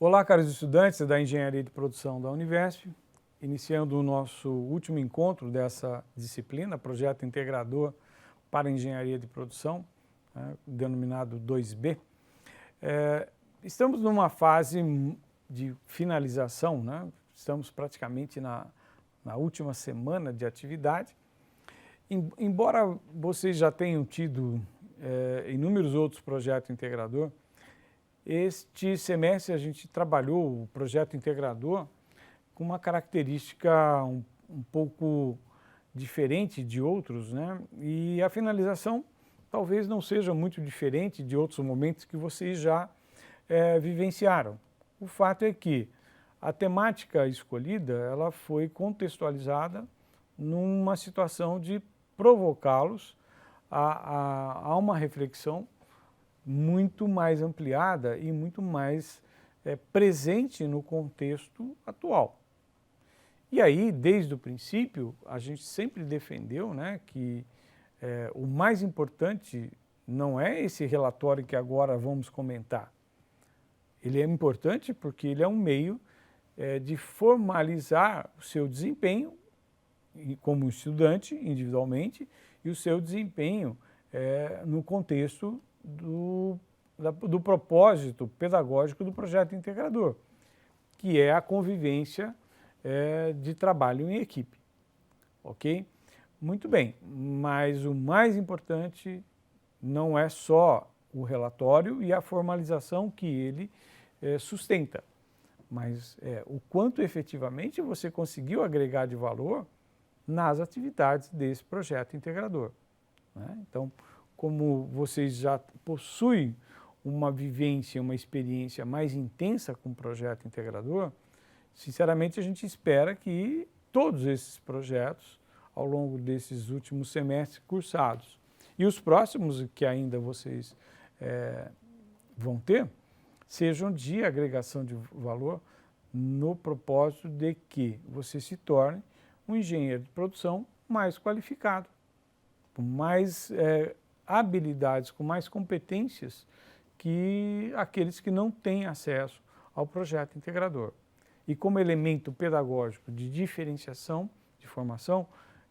Olá, caros estudantes da Engenharia de Produção da Univesp, iniciando o nosso último encontro dessa disciplina, Projeto Integrador para Engenharia de Produção, denominado 2B. Estamos numa fase de finalização, estamos praticamente na última semana de atividade. Embora vocês já tenham tido inúmeros outros projetos integrador, este semestre a gente trabalhou o projeto integrador com uma característica um pouco diferente de outros, E a finalização talvez não seja muito diferente de outros momentos que vocês já vivenciaram. O fato é que a temática escolhida ela foi contextualizada numa situação de provocá-los a uma reflexão muito mais ampliada e muito mais presente no contexto atual. E aí, desde o princípio, a gente sempre defendeu que o mais importante não é esse relatório que agora vamos comentar. Ele é importante porque ele é um meio de formalizar o seu desempenho como estudante, individualmente, e o seu desempenho no contexto do propósito pedagógico do projeto integrador, que é a convivência de trabalho em equipe, ok? Muito bem, mas o mais importante não é só o relatório e a formalização que ele sustenta, mas o quanto efetivamente você conseguiu agregar de valor nas atividades desse projeto integrador, Então, como vocês já possuem uma vivência, uma experiência mais intensa com o projeto integrador, sinceramente a gente espera que todos esses projetos, ao longo desses últimos semestres cursados, e os próximos que ainda vocês vão ter, sejam de agregação de valor no propósito de que você se torne um engenheiro de produção mais qualificado, com mais habilidades, com mais competências que aqueles que não têm acesso ao projeto integrador. E como elemento pedagógico de diferenciação, de formação,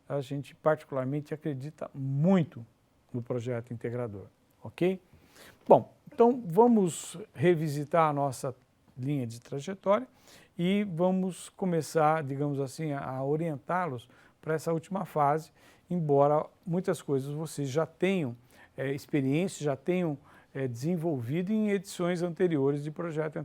a gente particularmente acredita muito no projeto integrador, ok? Bom, então vamos revisitar a nossa linha de trajetória e vamos começar, digamos assim, a orientá-los para essa última fase, embora muitas coisas vocês já tenham experiência, já tenham desenvolvido em edições anteriores de projeto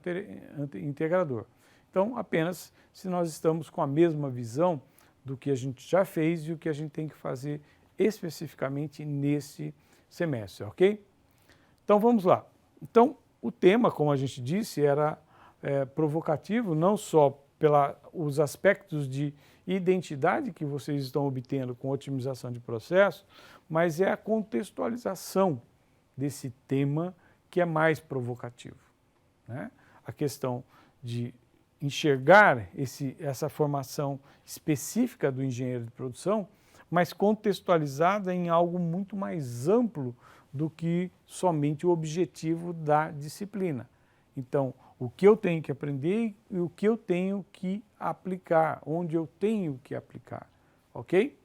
integrador. Então, apenas se nós estamos com a mesma visão do que a gente já fez e o que a gente tem que fazer especificamente nesse semestre, ok? Então, vamos lá. Então, o tema, como a gente disse, era provocativo, não só pelos aspectos de identidade que vocês estão obtendo com otimização de processo, mas é a contextualização desse tema que é mais provocativo, A questão de enxergar essa formação específica do engenheiro de produção, mas contextualizada em algo muito mais amplo do que somente o objetivo da disciplina. Então, o que eu tenho que aprender e o que eu tenho que aplicar, onde eu tenho que aplicar, ok?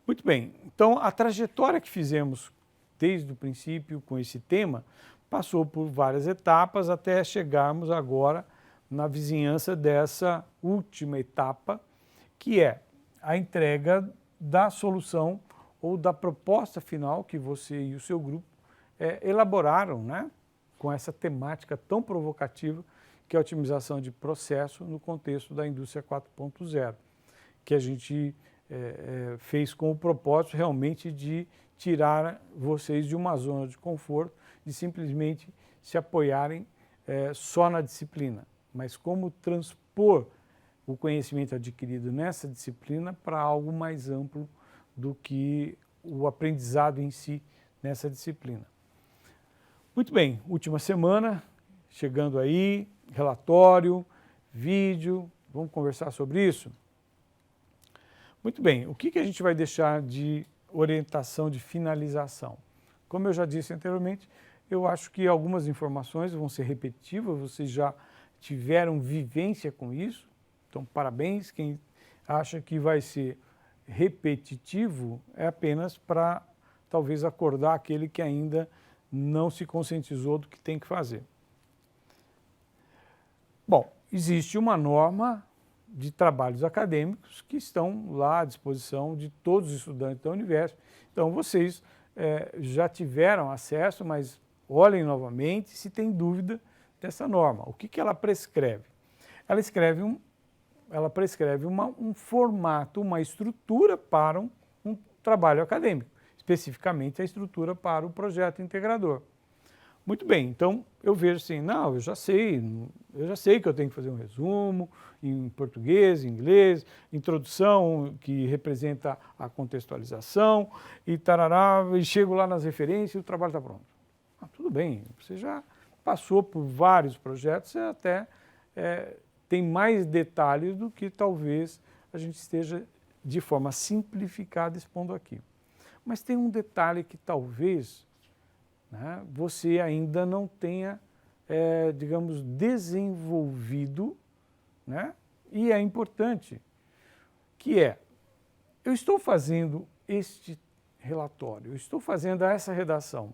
Muito bem, então a trajetória que fizemos desde o princípio com esse tema passou por várias etapas até chegarmos agora na vizinhança dessa última etapa, que é a entrega da solução ou da proposta final que você e o seu grupo elaboraram, com essa temática tão provocativa que é a otimização de processo no contexto da indústria 4.0, que a gente fez com o propósito realmente de tirar vocês de uma zona de conforto, de simplesmente se apoiarem só na disciplina, mas como transpor o conhecimento adquirido nessa disciplina para algo mais amplo do que o aprendizado em si nessa disciplina. Muito bem, última semana, chegando aí, relatório, vídeo, vamos conversar sobre isso? Muito bem, o que a gente vai deixar de orientação de finalização? Como eu já disse anteriormente, eu acho que algumas informações vão ser repetitivas, vocês já tiveram vivência com isso, então parabéns. Quem acha que vai ser repetitivo é apenas para talvez acordar aquele que ainda não se conscientizou do que tem que fazer. Bom, existe uma norma de trabalhos acadêmicos que estão lá à disposição de todos os estudantes da Univesp. Então, vocês já tiveram acesso, mas olhem novamente se tem dúvida dessa norma. O que ela prescreve? Ela prescreve um formato, uma estrutura para um trabalho acadêmico, especificamente a estrutura para o projeto integrador. Muito bem, então eu vejo assim, não, eu já sei que eu tenho que fazer um resumo em português, em inglês, introdução que representa a contextualização e tarará, e chego lá nas referências e o trabalho está pronto. Tudo bem, você já passou por vários projetos, você até tem mais detalhes do que talvez a gente esteja de forma simplificada expondo aqui. Mas tem um detalhe que talvez você ainda não tenha, digamos, desenvolvido, e é importante, que eu estou fazendo este relatório, eu estou fazendo essa redação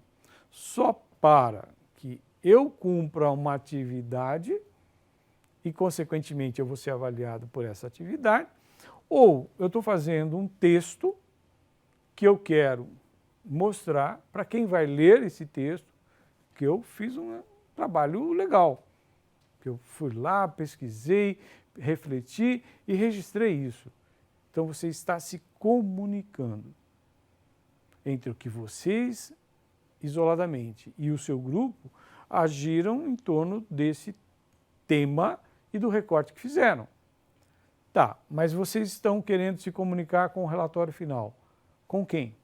só para que eu cumpra uma atividade e, consequentemente, eu vou ser avaliado por essa atividade, ou eu estou fazendo um texto que eu quero mostrar para quem vai ler esse texto que eu fiz um trabalho legal, que eu fui lá, pesquisei, refleti e registrei isso. Então você está se comunicando entre o que vocês, isoladamente, e o seu grupo agiram em torno desse tema e do recorte que fizeram. Tá, mas vocês estão querendo se comunicar com o relatório final. Com quem?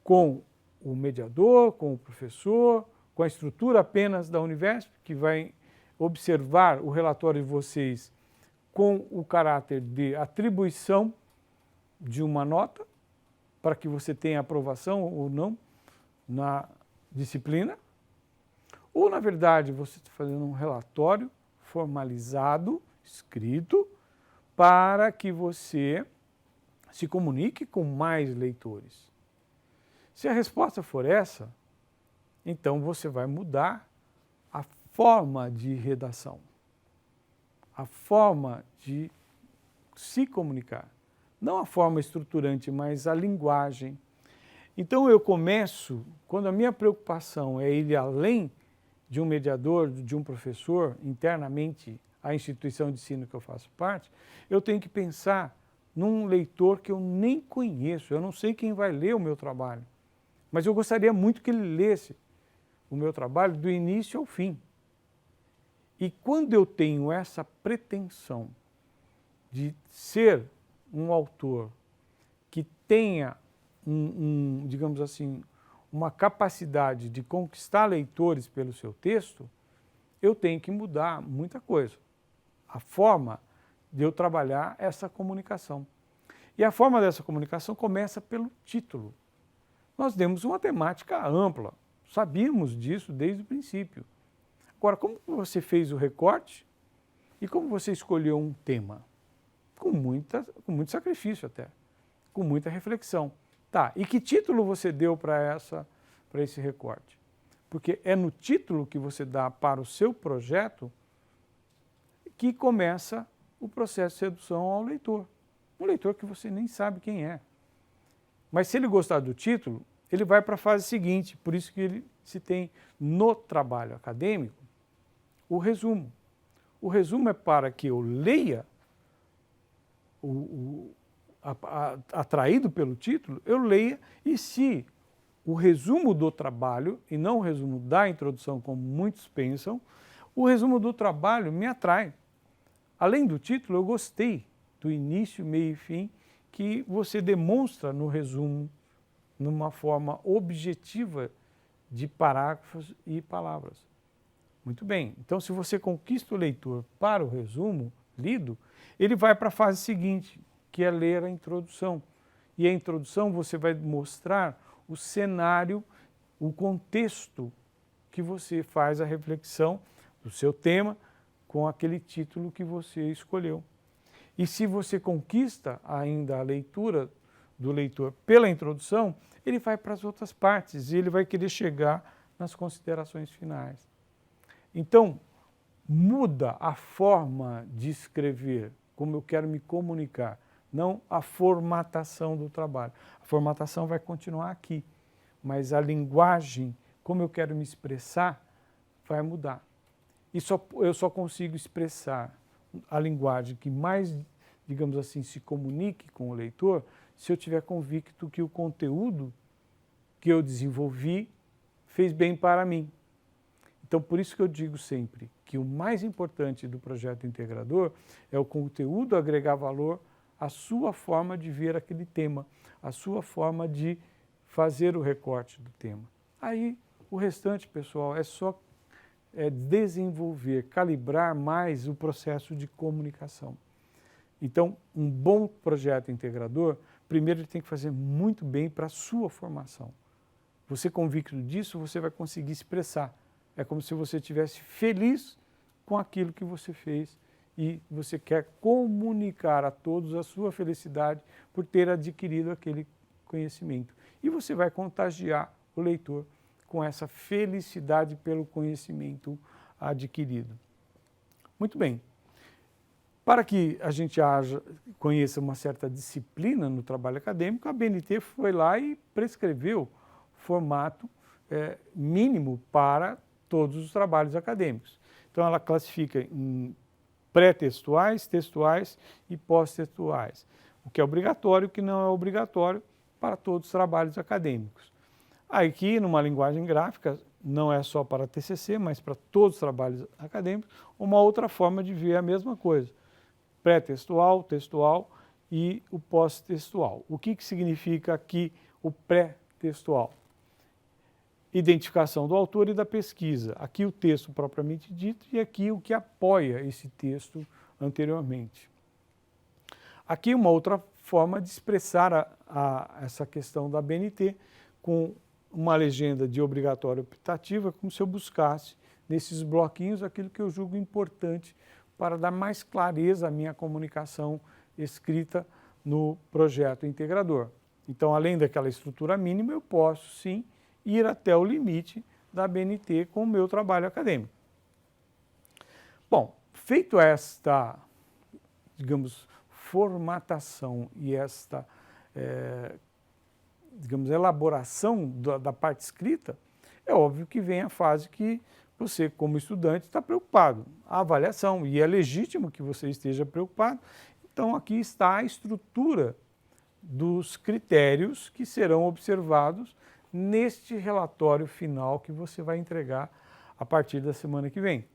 Com o mediador, com o professor, com a estrutura apenas da Univesp, que vai observar o relatório de vocês com o caráter de atribuição de uma nota, para que você tenha aprovação ou não na disciplina, ou, na verdade, você está fazendo um relatório formalizado, escrito, para que você se comunique com mais leitores. Se a resposta for essa, então você vai mudar a forma de redação, a forma de se comunicar. Não a forma estruturante, mas a linguagem. Então eu começo, quando a minha preocupação é ir além de um mediador, de um professor, internamente à instituição de ensino que eu faço parte, eu tenho que pensar num leitor que eu nem conheço, eu não sei quem vai ler o meu trabalho. Mas eu gostaria muito que ele lesse o meu trabalho do início ao fim. E quando eu tenho essa pretensão de ser um autor que tenha, digamos assim, uma capacidade de conquistar leitores pelo seu texto, eu tenho que mudar muita coisa. A forma de eu trabalhar essa comunicação. E a forma dessa comunicação começa pelo título. Nós demos uma temática ampla, sabíamos disso desde o princípio. Agora, como você fez o recorte e como você escolheu um tema? Com muito sacrifício até, com muita reflexão. Tá, e que título você deu para esse recorte? Porque é no título que você dá para o seu projeto que começa o processo de sedução ao leitor. Um leitor que você nem sabe quem é. Mas se ele gostar do título, ele vai para a fase seguinte, por isso que ele se tem no trabalho acadêmico o resumo. O resumo é para que eu leia, atraído pelo título, eu leia, e se o resumo do trabalho, e não o resumo da introdução, como muitos pensam, o resumo do trabalho me atrai. Além do título, eu gostei do início, meio e fim, que você demonstra no resumo, numa forma objetiva de parágrafos e palavras. Muito bem, então se você conquista o leitor para o resumo lido, ele vai para a fase seguinte, que é ler a introdução. E a introdução você vai mostrar o cenário o contexto que você faz a reflexão do seu tema com aquele título que você escolheu. E se você conquista ainda a leitura do leitor pela introdução, ele vai para as outras partes e ele vai querer chegar nas considerações finais. Então, muda a forma de escrever, como eu quero me comunicar, não a formatação do trabalho. A formatação vai continuar aqui, mas a linguagem, como eu quero me expressar, vai mudar. E eu só consigo expressar a linguagem que mais, digamos assim, se comunique com o leitor, se eu tiver convicto que o conteúdo que eu desenvolvi fez bem para mim. Então, por isso que eu digo sempre que o mais importante do projeto integrador é o conteúdo agregar valor à sua forma de ver aquele tema, à sua forma de fazer o recorte do tema. Aí, o restante, pessoal, é só desenvolver, calibrar mais o processo de comunicação. Então, um bom projeto integrador, primeiro ele tem que fazer muito bem para a sua formação. Você convicto disso, você vai conseguir expressar. É como se você estivesse feliz com aquilo que você fez e você quer comunicar a todos a sua felicidade por ter adquirido aquele conhecimento. E você vai contagiar o leitor com essa felicidade pelo conhecimento adquirido. Muito bem. Para que a gente conheça uma certa disciplina no trabalho acadêmico, a BNT foi lá e prescreveu formato mínimo para todos os trabalhos acadêmicos. Então, ela classifica em pré-textuais, textuais e pós-textuais. O que é obrigatório e o que não é obrigatório para todos os trabalhos acadêmicos. Aqui, numa linguagem gráfica, não é só para TCC, mas para todos os trabalhos acadêmicos, uma outra forma de ver a mesma coisa. Pré-textual, textual e o pós-textual. O que significa aqui o pré-textual? Identificação do autor e da pesquisa. Aqui o texto propriamente dito e aqui o que apoia esse texto anteriormente. Aqui uma outra forma de expressar essa questão da BNT com uma legenda de obrigatório optativa, como se eu buscasse nesses bloquinhos aquilo que eu julgo importante para dar mais clareza à minha comunicação escrita no projeto integrador. Então, além daquela estrutura mínima, eu posso sim ir até o limite da BNT com o meu trabalho acadêmico. Bom, feito esta, digamos, formatação e esta, digamos, elaboração da parte escrita, é óbvio que vem a fase que você, como estudante, está preocupado. A avaliação, e é legítimo que você esteja preocupado. Então, aqui está a estrutura dos critérios que serão observados neste relatório final que você vai entregar a partir da semana que vem.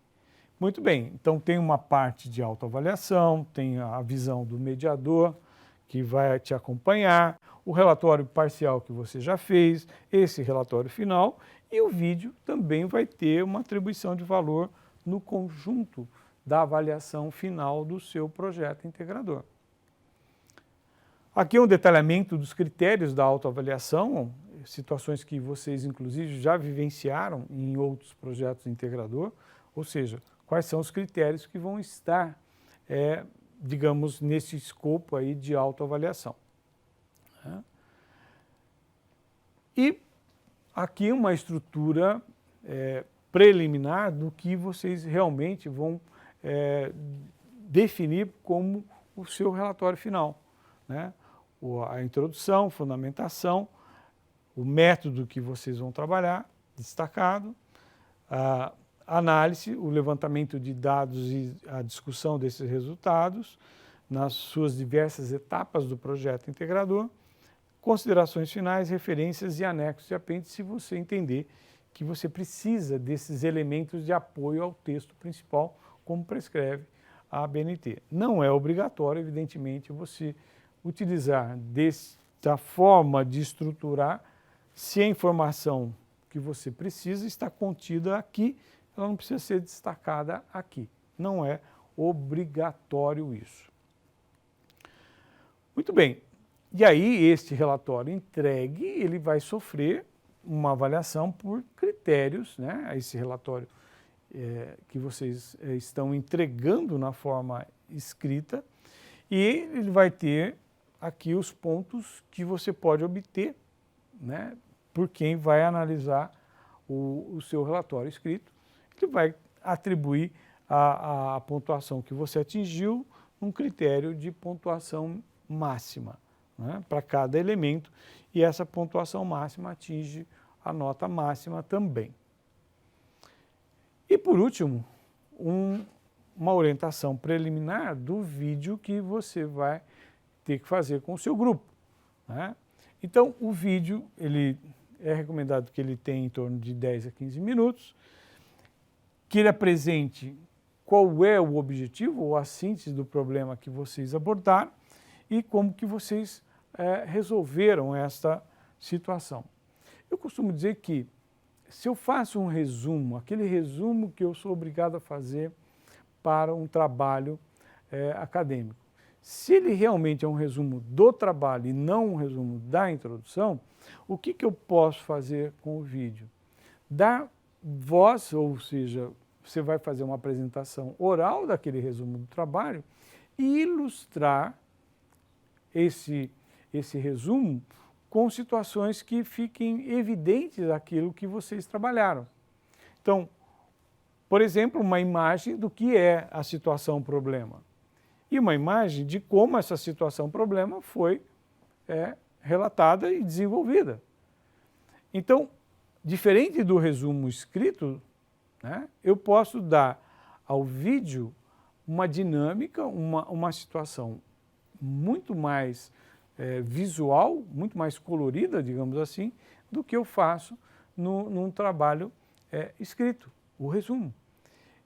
Muito bem, então tem uma parte de autoavaliação, tem a visão do mediador que vai te acompanhar, o relatório parcial que você já fez, esse relatório final, e o vídeo também vai ter uma atribuição de valor no conjunto da avaliação final do seu projeto integrador. Aqui é um detalhamento dos critérios da autoavaliação, situações que vocês, inclusive, já vivenciaram em outros projetos integrador, ou seja, quais são os critérios que vão estar, digamos, nesse escopo aí de autoavaliação. E aqui uma estrutura preliminar do que vocês realmente vão definir como o seu relatório final, né? A introdução, fundamentação, o método que vocês vão trabalhar, destacado, a análise, o levantamento de dados e a discussão desses resultados nas suas diversas etapas do projeto integrador, considerações finais, referências e anexos e apêndices, se você entender que você precisa desses elementos de apoio ao texto principal, como prescreve a BNT. Não é obrigatório, evidentemente, você utilizar desta forma de estruturar se a informação que você precisa está contida aqui, ela não precisa ser destacada aqui. Não é obrigatório isso. Muito bem. E aí, este relatório entregue, ele vai sofrer uma avaliação por critérios, né? Esse relatório que vocês estão entregando na forma escrita, e ele vai ter aqui os pontos que você pode obter, né? Por quem vai analisar o seu relatório escrito. Ele vai atribuir a pontuação que você atingiu num critério de pontuação máxima, né, para cada elemento, e essa pontuação máxima atinge a nota máxima também. E por último, uma orientação preliminar do vídeo que você vai ter que fazer com o seu grupo, né? Então, o vídeo, ele é recomendado que ele tenha em torno de 10 a 15 minutos, que ele apresente qual é o objetivo ou a síntese do problema que vocês abordaram e como que vocês resolveram esta situação. Eu costumo dizer que se eu faço um resumo, aquele resumo que eu sou obrigado a fazer para um trabalho acadêmico, se ele realmente é um resumo do trabalho e não um resumo da introdução, o que eu posso fazer com o vídeo? Dar voz, ou seja, você vai fazer uma apresentação oral daquele resumo do trabalho e ilustrar esse resumo com situações que fiquem evidentes daquilo que vocês trabalharam. Então, por exemplo, uma imagem do que é a situação problema e uma imagem de como essa situação problema foi relatada e desenvolvida. Então, diferente do resumo escrito, né, eu posso dar ao vídeo uma dinâmica, uma situação muito mais visual, muito mais colorida, digamos assim, do que eu faço num trabalho escrito, o resumo.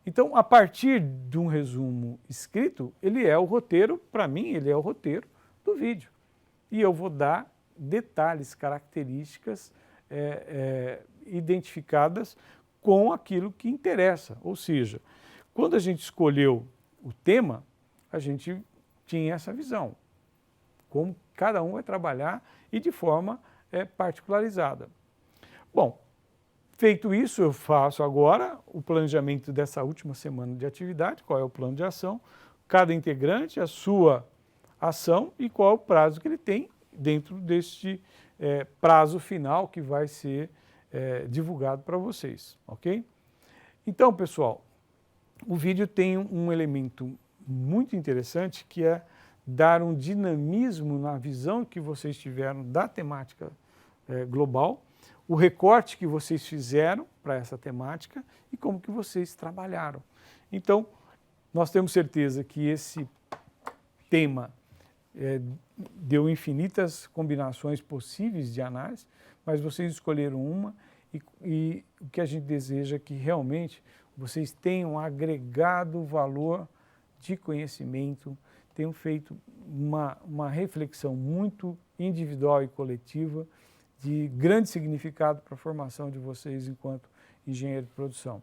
Então, a partir de um resumo escrito, ele é o roteiro, para mim, ele é o roteiro do vídeo. E eu vou dar detalhes, características identificadas com aquilo que interessa. Ou seja, quando a gente escolheu o tema, a gente tinha essa visão, como cada um vai trabalhar e de forma particularizada. Bom, feito isso, eu faço agora o planejamento dessa última semana de atividade, qual é o plano de ação, cada integrante, a sua ação e qual é o prazo que ele tem dentro deste prazo final que vai ser divulgado para vocês, ok? Então, pessoal, o vídeo tem um elemento muito interessante que é dar um dinamismo na visão que vocês tiveram da temática global, o recorte que vocês fizeram para essa temática e como que vocês trabalharam. Então, nós temos certeza que esse tema deu infinitas combinações possíveis de análise, mas vocês escolheram uma e o que a gente deseja é que realmente vocês tenham agregado valor de conhecimento, tenham feito uma reflexão muito individual e coletiva de grande significado para a formação de vocês enquanto engenheiro de produção.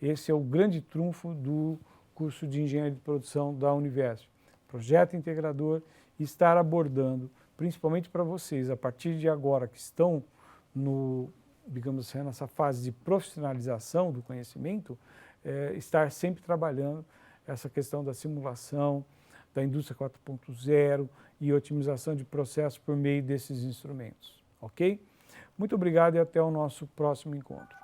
Esse é o grande trunfo do curso de engenharia de produção da Univesp. Projeto integrador e estar abordando, principalmente para vocês, a partir de agora que estão digamos assim, nessa fase de profissionalização do conhecimento, estar sempre trabalhando essa questão da simulação, da indústria 4.0 e otimização de processos por meio desses instrumentos, ok? Muito obrigado e até o nosso próximo encontro.